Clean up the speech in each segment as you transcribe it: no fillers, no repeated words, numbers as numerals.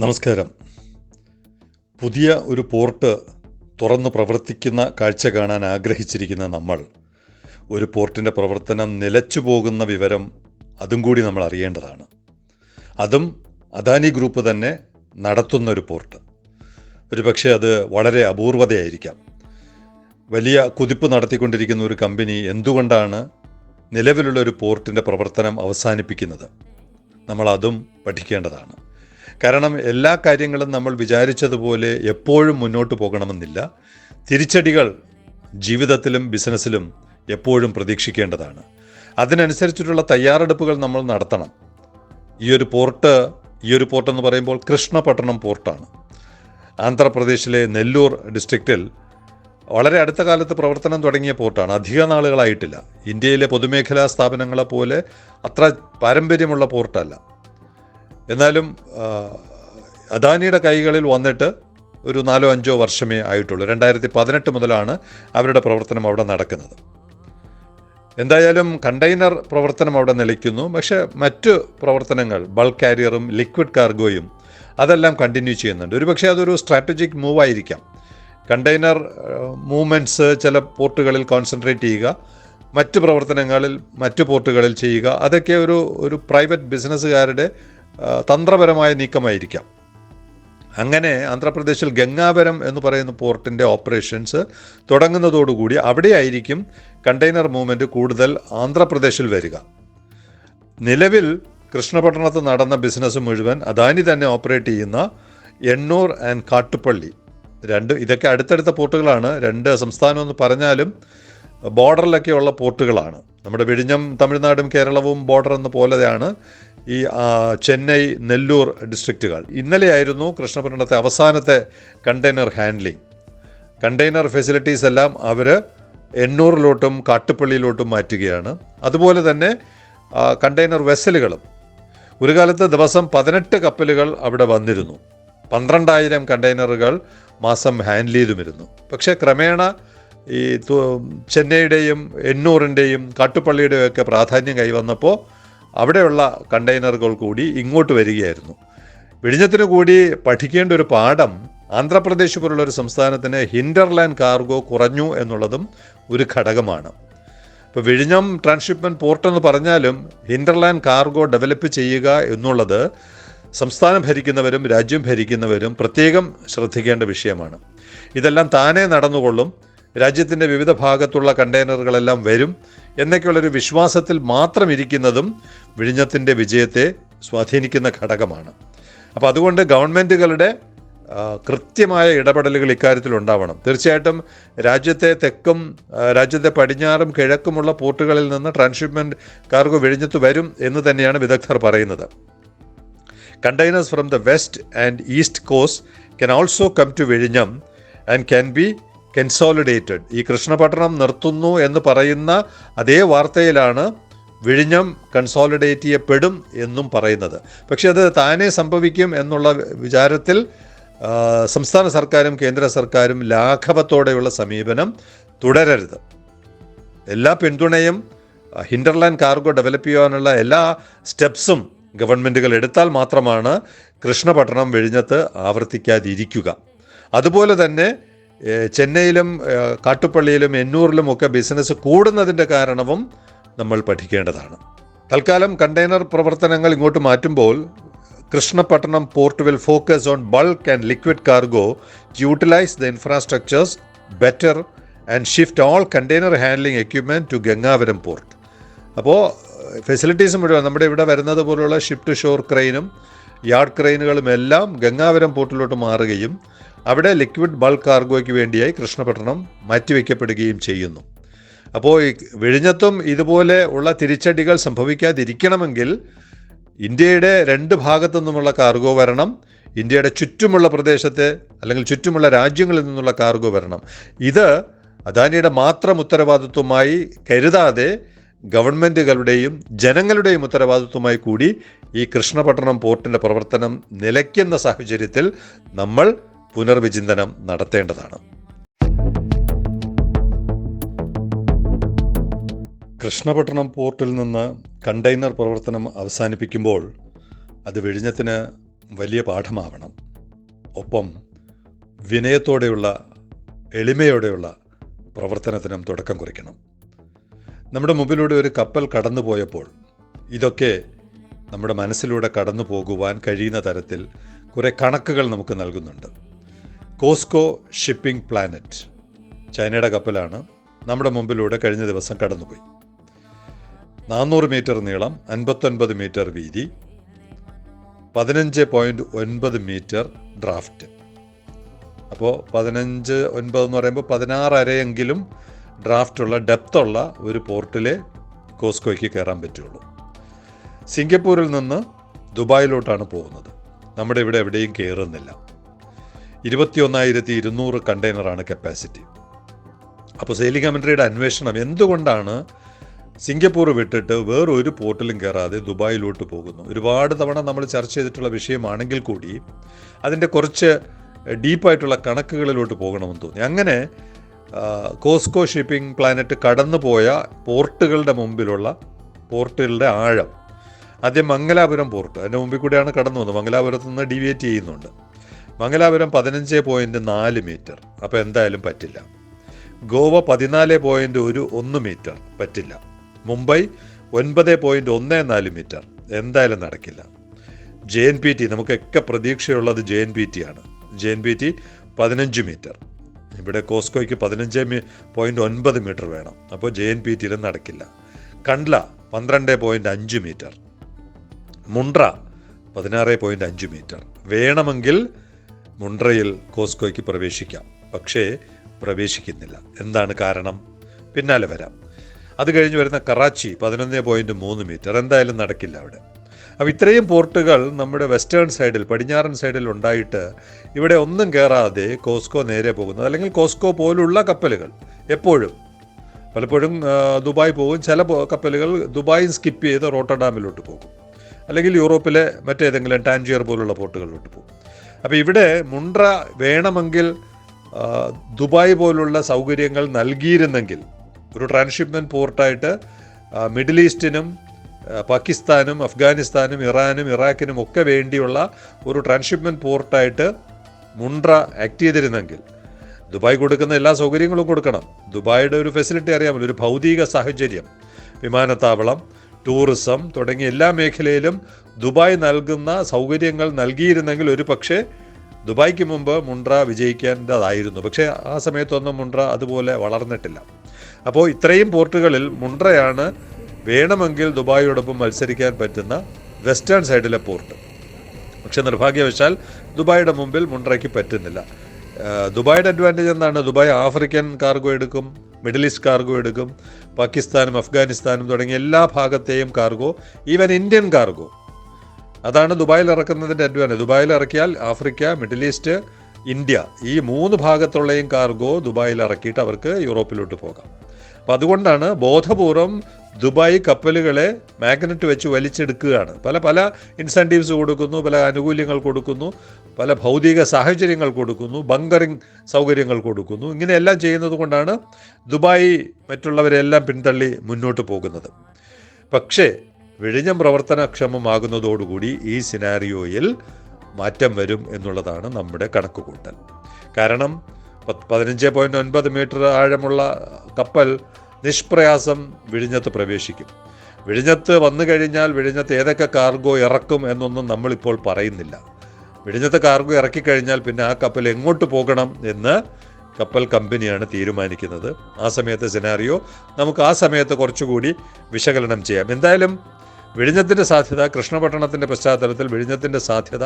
നമസ്കാരം. പുതിയ ഒരു പോർട്ട് തുറന്ന് പ്രവർത്തിക്കുന്ന കാഴ്ച കാണാൻ ആഗ്രഹിച്ചിരിക്കുന്ന നമ്മൾ ഒരു പോർട്ടിൻ്റെ പ്രവർത്തനം നിലച്ചു പോകുന്ന വിവരം അതും കൂടി നമ്മൾ അറിയേണ്ടതാണ്. അതും അദാനി ഗ്രൂപ്പ് തന്നെ നടത്തുന്ന ഒരു പോർട്ട്. ഒരുപക്ഷെ അത് വളരെ അപൂർവതയായിരിക്കാം. വലിയ കുതിപ്പ് നടത്തിക്കൊണ്ടിരിക്കുന്ന ഒരു കമ്പനി എന്തുകൊണ്ടാണ് നിലവിലുള്ള ഒരു പോർട്ടിൻ്റെ പ്രവർത്തനം അവസാനിപ്പിക്കുന്നത്? നമ്മൾ അതും പഠിക്കേണ്ടതാണ്. കാരണം എല്ലാ കാര്യങ്ങളും നമ്മൾ വിചാരിച്ചതുപോലെ എപ്പോഴും മുന്നോട്ട് പോകണമെന്നില്ല. തിരിച്ചടികൾ ജീവിതത്തിലും ബിസിനസ്സിലും എപ്പോഴും പ്രതീക്ഷിക്കേണ്ടതാണ്. അതിനനുസരിച്ചിട്ടുള്ള തയ്യാറെടുപ്പുകൾ നമ്മൾ നടത്തണം. ഈ ഒരു പോർട്ട് എന്ന് പറയുമ്പോൾ കൃഷ്ണപട്ടണം പോർട്ടാണ്. ആന്ധ്രാപ്രദേശിലെ നെല്ലൂർ ഡിസ്ട്രിക്റ്റിൽ വളരെ അടുത്ത കാലത്ത് പ്രവർത്തനം തുടങ്ങിയ പോർട്ടാണ്. അധിക നാളുകളായിട്ടില്ല. ഇന്ത്യയിലെ പൊതുമേഖലാ സ്ഥാപനങ്ങളെ പോലെ അത്ര പാരമ്പര്യമുള്ള പോർട്ടല്ല. എന്നാലും അദാനിയുടെ കൈകളിൽ വന്നിട്ട് ഒരു 4-5 വർഷമേ ആയിട്ടുള്ളൂ. 2018 മുതലാണ് അവരുടെ പ്രവർത്തനം അവിടെ നടക്കുന്നത്. എന്തായാലും കണ്ടെയ്നർ പ്രവർത്തനം അവിടെ നിലയ്ക്കുന്നു. പക്ഷേ മറ്റ് പ്രവർത്തനങ്ങൾ, ബൾക്ക് കാരിയറും ലിക്വിഡ് കാർഗോയും അതെല്ലാം കണ്ടിന്യൂ ചെയ്യുന്നുണ്ട്. ഒരുപക്ഷെ അതൊരു സ്ട്രാറ്റജിക് മൂവായിരിക്കാം. കണ്ടെയ്നർ മൂവ്മെൻറ്റ്സ് ചില പോർട്ടുകളിൽ കോൺസെൻട്രേറ്റ് ചെയ്യുക, മറ്റ് പ്രവർത്തനങ്ങളിൽ മറ്റ് പോർട്ടുകളിൽ ചെയ്യുക, അതൊക്കെ ഒരു പ്രൈവറ്റ് ബിസിനസ്സുകാരുടെ തന്ത്രപരമായ നീക്കമായിരിക്കാം. അങ്ങനെ ആന്ധ്രാപ്രദേശിൽ ഗംഗാവരം എന്ന് പറയുന്ന പോർട്ടിൻ്റെ ഓപ്പറേഷൻസ് തുടങ്ങുന്നതോടുകൂടി അവിടെയായിരിക്കും കണ്ടെയ്നർ മൂവ്മെൻറ്റ് കൂടുതൽ ആന്ധ്രാപ്രദേശിൽ വരിക. നിലവിൽ കൃഷ്ണപട്ടണത്ത് നടന്ന ബിസിനസ് മുഴുവൻ അദാനി തന്നെ ഓപ്പറേറ്റ് ചെയ്യുന്ന എണ്ണൂർ ആൻഡ് കാട്ടുപള്ളി, ഇതൊക്കെ അടുത്തടുത്ത പോർട്ടുകളാണ്. 2 സംസ്ഥാനം എന്ന് പറഞ്ഞാലും ബോർഡറിലൊക്കെയുള്ള പോർട്ടുകളാണ്. നമ്മുടെ വിഴിഞ്ഞം തമിഴ്നാടും കേരളവും ബോർഡർ എന്ന പോലെയാണ് ഈ ചെന്നൈ, നെല്ലൂർ ഡിസ്ട്രിക്റ്റുകൾ. ഇന്നലെയായിരുന്നു കൃഷ്ണപട്ടണത്തെ അവസാനത്തെ കണ്ടെയ്നർ ഹാൻഡ്ലിംഗ്. കണ്ടെയ്നർ ഫെസിലിറ്റീസ് എല്ലാം അവർ എണ്ണൂറിലോട്ടും കാട്ടുപള്ളിയിലോട്ടും മാറ്റുകയാണ്. അതുപോലെ തന്നെ കണ്ടെയ്നർ വെസലുകളും. ഒരു കാലത്ത് ദിവസം 18 കപ്പലുകൾ അവിടെ വന്നിരുന്നു. 12,000 കണ്ടെയ്നറുകൾ മാസം ഹാൻഡിൽ ചെയ്തുമിരുന്നു. പക്ഷേ ക്രമേണ ഈ ചെന്നൈയുടെയും എണ്ണൂറിൻ്റെയും കാട്ടുപള്ളിയുടെയും ഒക്കെ പ്രാധാന്യം കൈവന്നപ്പോൾ അവിടെയുള്ള കണ്ടെയ്നറുകൾ കൂടി ഇങ്ങോട്ട് വരികയായിരുന്നു. വിഴിഞ്ഞത്തിന് കൂടി പഠിക്കേണ്ട ഒരു പാഠം, ആന്ധ്രാപ്രദേശ് പോലുള്ള ഒരു സംസ്ഥാനത്തിന് ഹിൻഡർലാൻഡ് കാർഗോ കുറഞ്ഞു എന്നുള്ളതും ഒരു ഘടകമാണ്. ഇപ്പോൾ വിഴിഞ്ഞം ട്രാൻസ്ഷിപ്മെൻറ്റ് പോർട്ട് എന്ന് പറഞ്ഞാലും ഹിൻഡർലാൻഡ് കാർഗോ ഡെവലപ്പ് ചെയ്യുക എന്നുള്ളത് സംസ്ഥാനം ഭരിക്കുന്നവരും രാജ്യം ഭരിക്കുന്നവരും പ്രത്യേകം ശ്രദ്ധിക്കേണ്ട വിഷയമാണ്. ഇതെല്ലാം താനേ നടന്നുകൊള്ളും, രാജ്യത്തിൻ്റെ വിവിധ ഭാഗത്തുള്ള കണ്ടെയ്നറുകളെല്ലാം വരും എന്നൊക്കെയുള്ളൊരു വിശ്വാസത്തിൽ മാത്രം ഇരിക്കുന്നതും വിഴിഞ്ഞത്തിൻ്റെ വിജയത്തെ സ്വാധീനിക്കുന്ന ഘടകമാണ്. അപ്പോൾ അതുകൊണ്ട് ഗവൺമെൻറ്റുകളുടെ കൃത്യമായ ഇടപെടലുകൾ ഇക്കാര്യത്തിൽ ഉണ്ടാവണം. തീർച്ചയായിട്ടും രാജ്യത്തെ തെക്കും രാജ്യത്തെ പടിഞ്ഞാറും കിഴക്കുമുള്ള പോർട്ടുകളിൽ നിന്ന് ട്രാൻസ്ഷിപ്മെൻറ്റ് കാർഗോ വിഴിഞ്ഞത്ത് വരും എന്ന് തന്നെയാണ് വിദഗ്ധർ പറയുന്നത്. Containers from the west and east coast can also come to Vizhinjam and can be consolidated. ഈ കൃഷ്ണപട്ടണം നിർത്തുന്നു എന്ന് പറയുന്ന അതേ വാർത്തയിലാണ് വിഴിഞ്ഞം കൺസോളിഡേറ്റ് ചെയ്യപ്പെടും എന്നും പറയുന്നത്. പക്ഷെ അത് താനേ സംഭവിക്കും എന്നുള്ള വിചാരത്തിൽ സംസ്ഥാന സർക്കാരും കേന്ദ്ര സർക്കാരും ലാഘവത്തോടെയുള്ള സമീപനം തുടരരുത്. എല്ലാ പിന്തുണയും ഹിൻഡർലാൻഡ് കാർഗോ ഡെവലപ്പ് ചെയ്യാനുള്ള എല്ലാ സ്റ്റെപ്സും ഗവൺമെൻറ്റുകൾ എടുത്താൽ മാത്രമാണ് കൃഷ്ണപട്ടണം വിഴിഞ്ഞത്ത് ആവർത്തിക്കാതിരിക്കുക. അതുപോലെ തന്നെ ചെന്നൈയിലും കാട്ടുപള്ളിയിലും എണ്ണൂറിലും ഒക്കെ ബിസിനസ് കൂടുന്നതിൻ്റെ കാരണവും നമ്മൾ പഠിക്കേണ്ടതാണ്. തൽക്കാലം കണ്ടെയ്നർ പ്രവർത്തനങ്ങൾ ഇങ്ങോട്ട് മാറ്റുമ്പോൾ Krishnapatnam port will focus on bulk and liquid cargo to utilise the infrastructures better and shift all container handling equipment to Gangavaram port. അപ്പോൾ ഫെസിലിറ്റീസ് മുഴുവൻ നമ്മുടെ ഇവിടെ വരുന്നത് പോലുള്ള ഷിപ്പ് ഷോർ ക്രെയിനും യാർഡ് ക്രെയിനുകളും എല്ലാം ഗംഗാവരം പോർട്ടിലോട്ട് മാറുകയും അവിടെ ലിക്വിഡ് ബൾക്ക് കാർഗോയ്ക്ക് വേണ്ടിയായി കൃഷ്ണപട്ടണം മാറ്റിവെക്കപ്പെടുകയും ചെയ്യുന്നു. അപ്പോൾ ഈ വിഴിഞ്ഞത്തും ഇതുപോലെ ഉള്ള തിരിച്ചടികൾ സംഭവിക്കാതിരിക്കണമെങ്കിൽ ഇന്ത്യയുടെ 2 ഭാഗത്തു നിന്നുമുള്ള കാർഗോ വരണം. ഇന്ത്യയുടെ ചുറ്റുമുള്ള പ്രദേശത്തെ അല്ലെങ്കിൽ ചുറ്റുമുള്ള രാജ്യങ്ങളിൽ നിന്നുള്ള കാർഗോ വരണം. ഇത് അദാനിയുടെ മാത്രം ഉത്തരവാദിത്വമായി കരുതാതെ ഗവൺമെൻറ്റുകളുടെയും ജനങ്ങളുടെയും ഉത്തരവാദിത്വമായി കൂടി ഈ കൃഷ്ണപട്ടണം പോർട്ടിൻ്റെ പ്രവർത്തനം നിലയ്ക്കുന്ന സാഹചര്യത്തിൽ നമ്മൾ പുനർവിചിന്തനം നടത്തേണ്ടതാണ്. കൃഷ്ണപട്ടണം പോർട്ടിൽ നിന്ന് കണ്ടെയ്നർ പ്രവർത്തനം അവസാനിപ്പിക്കുമ്പോൾ അത് വിഴിഞ്ഞത്തിന് വലിയ പാഠമാവണം. ഒപ്പം വിനയത്തോടെയുള്ള എളിമയോടെയുള്ള പ്രവർത്തനത്തിനും തുടക്കം കുറിക്കണം. നമ്മുടെ മുമ്പിലൂടെ ഒരു കപ്പൽ കടന്നു പോയപ്പോൾ ഇതൊക്കെ നമ്മുടെ മനസ്സിലൂടെ കടന്നു പോകുവാൻ കഴിയുന്ന തരത്തിൽ കുറേ കണക്കുകൾ നമുക്ക് നൽകുന്നുണ്ട്. കോസ്കോ ഷിപ്പിംഗ് പ്ലാനറ്റ്, ചൈനയുടെ കപ്പലാണ്, നമ്മുടെ മുമ്പിലൂടെ കഴിഞ്ഞ ദിവസം കടന്നുപോയി. 400 മീറ്റർ നീളം, 59 മീറ്റർ വീതി, 15.9 മീറ്റർ ഡ്രാഫ്റ്റ്. അപ്പോൾ 15.9 എന്ന് പറയുമ്പോൾ 16 അരയെങ്കിലും ഡ്രാഫ്റ്റുള്ള ഡെപ്തുള്ള ഒരു പോർട്ടിലെ കോസ്കോയ്ക്ക് കയറാൻ പറ്റുള്ളൂ. സിംഗപ്പൂരിൽ നിന്ന് ദുബായിലോട്ടാണ് പോകുന്നത്. നമ്മുടെ ഇവിടെ എവിടെയും കയറുന്നില്ല. 21,200 കണ്ടെയ്നറാണ് കപ്പാസിറ്റി. അപ്പോൾ സെയിലിംഗ് കമൻട്രിയുടെ അന്വേഷണം എന്തുകൊണ്ടാണ് സിംഗപ്പൂർ വിട്ടിട്ട് വേറൊരു പോർട്ടിലും കയറാതെ ദുബായിലോട്ട് പോകുന്നു? ഒരുപാട് തവണ നമ്മൾ ചർച്ച ചെയ്തിട്ടുള്ള വിഷയമാണെങ്കിൽ കൂടി അതിൻ്റെ കുറച്ച് ഡീപ്പായിട്ടുള്ള കണക്കുകളിലോട്ട് പോകണമെന്ന് തോന്നി. അങ്ങനെ കോസ്കോ ഷിപ്പിംഗ് പ്ലാനറ്റ് കടന്നുപോയ പോർട്ടുകളുടെ മുമ്പിലുള്ള പോർട്ടുകളുടെ ആഴം, ആദ്യം മംഗലാപുരം പോർട്ട്, അതിൻ്റെ മുമ്പിൽ കൂടെയാണ് കടന്നു വന്നത്. മംഗലാപുരത്ത് നിന്ന് ഡീവിയേറ്റ് ചെയ്യുന്നുണ്ട്. മംഗലാപുരം 15.4 മീറ്റർ, അപ്പോൾ എന്തായാലും പറ്റില്ല. ഗോവ 14.1 മീറ്റർ, പറ്റില്ല. മുംബൈ 9.14 മീറ്റർ, എന്തായാലും നടക്കില്ല. JNPT, നമുക്കൊക്കെ പ്രതീക്ഷയുള്ളത് JNPT ആണ്. JNPT 15 metre. ഇവിടെ കോസ്കോയ്ക്ക് 15.9 മീറ്റർ വേണം, അപ്പോൾ JNPTയിലും നടക്കില്ല. Kandla 12.5 metre, Mundra 16.5 metre. വേണമെങ്കിൽ മുണ്ട്രയിൽ കോസ്കോയ്ക്ക് പ്രവേശിക്കാം, പക്ഷേ പ്രവേശിക്കുന്നില്ല. എന്താണ് കാരണം? പിന്നാലെ വരാം. അത് കഴിഞ്ഞ് വരുന്ന കറാച്ചി 11.3 മീറ്റർ, എന്തായാലും നടക്കില്ല അവിടെ. അപ്പോൾ ഇത്രയും പോർട്ടുകൾ നമ്മുടെ വെസ്റ്റേൺ സൈഡിൽ, പടിഞ്ഞാറൻ സൈഡിൽ ഉണ്ടായിട്ട് ഇവിടെ ഒന്നും കയറാതെ കോസ്കോ നേരെ പോകുന്നത്, അല്ലെങ്കിൽ കോസ്കോ പോലുള്ള കപ്പലുകൾ പലപ്പോഴും ദുബായ് പോകും. ചില കപ്പലുകൾ ദുബായ് സ്കിപ്പ് ചെയ്ത് റോട്ടർഡാമിലോട്ട് പോകും, അല്ലെങ്കിൽ യൂറോപ്പിലെ മറ്റേതെങ്കിലും ടാൻജിയർ പോലുള്ള പോർട്ടുകളിലോട്ട് പോകും. അപ്പോൾ ഇവിടെ മുണ്ട്ര വേണമെങ്കിൽ ദുബായ് പോലുള്ള സൗകര്യങ്ങൾ നൽകിയിരുന്നെങ്കിൽ, ഒരു ട്രാൻസ്ഷിപ്മെൻറ്റ് പോർട്ടായിട്ട് മിഡിൽ ഈസ്റ്റിനും പാകിസ്ഥാനും അഫ്ഗാനിസ്ഥാനും ഇറാനും ഇറാഖിനും ഒക്കെ വേണ്ടിയുള്ള ഒരു ട്രാൻസ്ഷിപ്മെൻറ്റ് പോർട്ടായിട്ട് മുണ്ട്ര ആക്ട് ചെയ്തിരുന്നെങ്കിൽ, ദുബായ് കൊടുക്കുന്ന എല്ലാ സൗകര്യങ്ങളും കൊടുക്കണം. ദുബായിയുടെ ഒരു ഫെസിലിറ്റി അറിയാമല്ലോ, ഒരു ഭൗതിക സാഹചര്യം, വിമാനത്താവളം, ടൂറിസം തുടങ്ങിയ എല്ലാ മേഖലയിലും ദുബായ് നൽകുന്ന സൗകര്യങ്ങൾ നൽകിയിരുന്നെങ്കിൽ ഒരു പക്ഷേ ദുബായ്ക്ക് മുമ്പ് മുണ്ട്ര വിജയിക്കേണ്ടതായിരുന്നു. പക്ഷേ ആ സമയത്തൊന്നും മുണ്ട്ര അതുപോലെ വളർന്നിട്ടില്ല. അപ്പോൾ ഇത്രയും പോർട്ടുകളിൽ മുണ്ട്രയാണ് വേണമെങ്കിൽ ദുബായിയോടൊപ്പം മത്സരിക്കാൻ പറ്റുന്ന വെസ്റ്റേൺ സൈഡിലെ പോർട്ട്. പക്ഷേ നിർഭാഗ്യവശാൽ ദുബായിയുടെ മുമ്പിൽ മുണ്ട്രയ്ക്ക് പറ്റുന്നില്ല. ദുബായിയുടെ അഡ്വാൻറ്റേജ് എന്താണ്? ദുബായ് ആഫ്രിക്കൻ കാർഗോ എടുക്കും, മിഡിൽ ഈസ്റ്റ് കാർഗോ എടുക്കും, പാകിസ്ഥാനും അഫ്ഗാനിസ്ഥാനും തുടങ്ങിയ എല്ലാ ഭാഗത്തെയും കാർഗോ, ഈവൻ ഇന്ത്യൻ കാർഗോ, അതാണ് ദുബായിൽ ഇറക്കുന്നതിൻ്റെ അഡ്വാൻറ്റേജ്. ദുബായിൽ ഇറക്കിയാൽ ആഫ്രിക്ക, മിഡിൽ ഈസ്റ്റ്, ഇന്ത്യ, ഈ 3 ഭാഗത്തുള്ളയും കാർഗോ ദുബായിൽ ഇറക്കിയിട്ട് അവർക്ക് യൂറോപ്പിലോട്ട് പോകാം. അപ്പോൾ അതുകൊണ്ടാണ് ബോധപൂർവം ദുബായ് കപ്പലുകളെ മാഗ്നറ്റ് വെച്ച് വലിച്ചെടുക്കുകയാണ്. പല ഇൻസെൻറ്റീവ്സ് കൊടുക്കുന്നു, പല ആനുകൂല്യങ്ങൾ കൊടുക്കുന്നു, പല ഭൗതിക സാഹചര്യങ്ങൾ കൊടുക്കുന്നു, ബങ്കറിങ് സൗകര്യങ്ങൾ കൊടുക്കുന്നു. ഇങ്ങനെയെല്ലാം ചെയ്യുന്നത് കൊണ്ടാണ് ദുബായ് മറ്റുള്ളവരെല്ലാം പിന്തള്ളി മുന്നോട്ട് പോകുന്നത്. പക്ഷേ വിഴിഞ്ഞം പ്രവർത്തനക്ഷമമാകുന്നതോടുകൂടി ഈ സിനാരിയോയിൽ മാറ്റം വരും എന്നുള്ളതാണ് നമ്മുടെ കണക്കുകൂട്ടൽ. കാരണം 15.9 മീറ്റർ ആഴമുള്ള കപ്പൽ നിഷ്പ്രയാസം വിഴിഞ്ഞത്ത് പ്രവേശിക്കും. വിഴിഞ്ഞത്ത് വന്നു കഴിഞ്ഞാൽ വിഴിഞ്ഞത്ത് ഏതൊക്കെ കാർഗോ ഇറക്കും എന്നൊന്നും നമ്മളിപ്പോൾ പറയുന്നില്ല. വിഴിഞ്ഞത്ത് കാർഗോ ഇറക്കിക്കഴിഞ്ഞാൽ പിന്നെ ആ കപ്പൽ എങ്ങോട്ട് പോകണം എന്ന് കപ്പൽ കമ്പനിയാണ് തീരുമാനിക്കുന്നത്. ആ സമയത്തെ സിനാറിയോ നമുക്ക് ആ സമയത്ത് കുറച്ചുകൂടി വിശകലനം ചെയ്യാം. എന്തായാലും വിഴിഞ്ഞത്തിൻ്റെ സാധ്യത, കൃഷ്ണപട്ടണത്തിൻ്റെ പശ്ചാത്തലത്തിൽ വിഴിഞ്ഞത്തിൻ്റെ സാധ്യത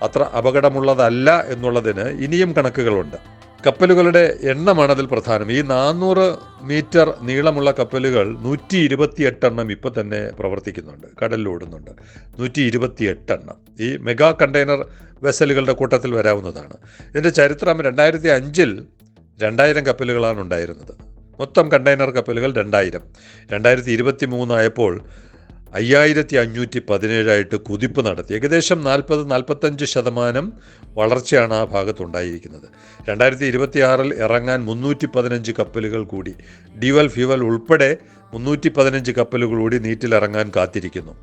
അത്ര അപകടമുള്ളതല്ല എന്നുള്ളതിന് ഇനിയും കണക്കുകളുണ്ട്. കപ്പലുകളുടെ എണ്ണമാണ് അതിൽ പ്രധാനം. ഈ 400 മീറ്റർ നീളമുള്ള കപ്പലുകൾ 128 എണ്ണം ഇപ്പോൾ തന്നെ പ്രവർത്തിക്കുന്നുണ്ട്, കടലിലോടുന്നുണ്ട്. 128 എണ്ണം ഈ മെഗാ കണ്ടെയ്നർ വെസലുകളുടെ കൂട്ടത്തിൽ വരാവുന്നതാണ്. ഇതിൻ്റെ ചരിത്രം 2005 2000 കപ്പലുകളാണ് ഉണ്ടായിരുന്നത്. മൊത്തം കണ്ടെയ്നർ കപ്പലുകൾ 2000. 2023 ആയപ്പോൾ 5517 കുതിപ്പ് നടത്തി. ഏകദേശം 40-45% വളർച്ചയാണ് ആ ഭാഗത്തുണ്ടായിരിക്കുന്നത്. 2026 ഇറങ്ങാൻ 315 കപ്പലുകൾ കൂടി, ഡ്യുവൽ ഫ്യൂവൽ ഉൾപ്പെടെ 315 കപ്പലുകൾ കൂടി നീറ്റിലിറങ്ങാൻ കാത്തിരിക്കുന്നു.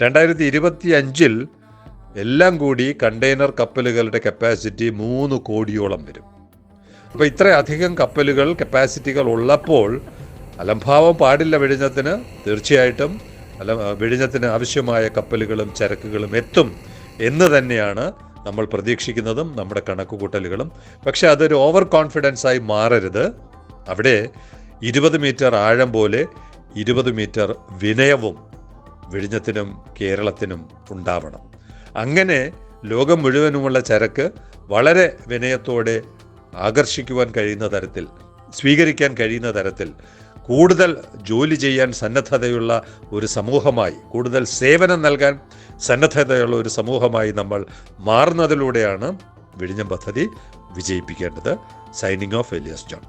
2025 എല്ലാം കൂടി കണ്ടെയ്നർ കപ്പലുകളുടെ കപ്പാസിറ്റി 3 കോടിയോളം വരും. അപ്പോൾ ഇത്രയധികം കപ്പലുകൾ കപ്പാസിറ്റികൾ ഉള്ളപ്പോൾ അലംഭാവം പാടില്ല വിഴിഞ്ഞത്തിന്. തീർച്ചയായിട്ടും വിഴിഞ്ഞത്തിന് ആവശ്യമായ കപ്പലുകളും ചരക്കുകളും എത്തും എന്ന് തന്നെയാണ് നമ്മൾ പ്രതീക്ഷിക്കുന്നതും നമ്മുടെ കണക്കുകൂട്ടലുകളും. പക്ഷെ അതൊരു ഓവർ കോൺഫിഡൻസായി മാറരുത്. അവിടെ 20 മീറ്റർ ആഴം പോലെ 20 മീറ്റർ വിനയവും വിഴിഞ്ഞത്തിനും കേരളത്തിനും ഉണ്ടാവണം. അങ്ങനെ ലോകം മുഴുവനുമുള്ള ചരക്ക് വളരെ വിനയത്തോടെ ആകർഷിക്കുവാൻ കഴിയുന്ന തരത്തിൽ, സ്വീകരിക്കാൻ കഴിയുന്ന തരത്തിൽ കൂടുതൽ ജോലി ചെയ്യാൻ സന്നദ്ധതയുള്ള ഒരു സമൂഹമായി, കൂടുതൽ സേവനം നൽകാൻ സന്നദ്ധതയുള്ള ഒരു സമൂഹമായി നമ്മൾ മാറുന്നതിലൂടെയാണ് വിഴിഞ്ഞം പദ്ധതി വിജയിപ്പിക്കേണ്ടത്. Signing off, Elias John.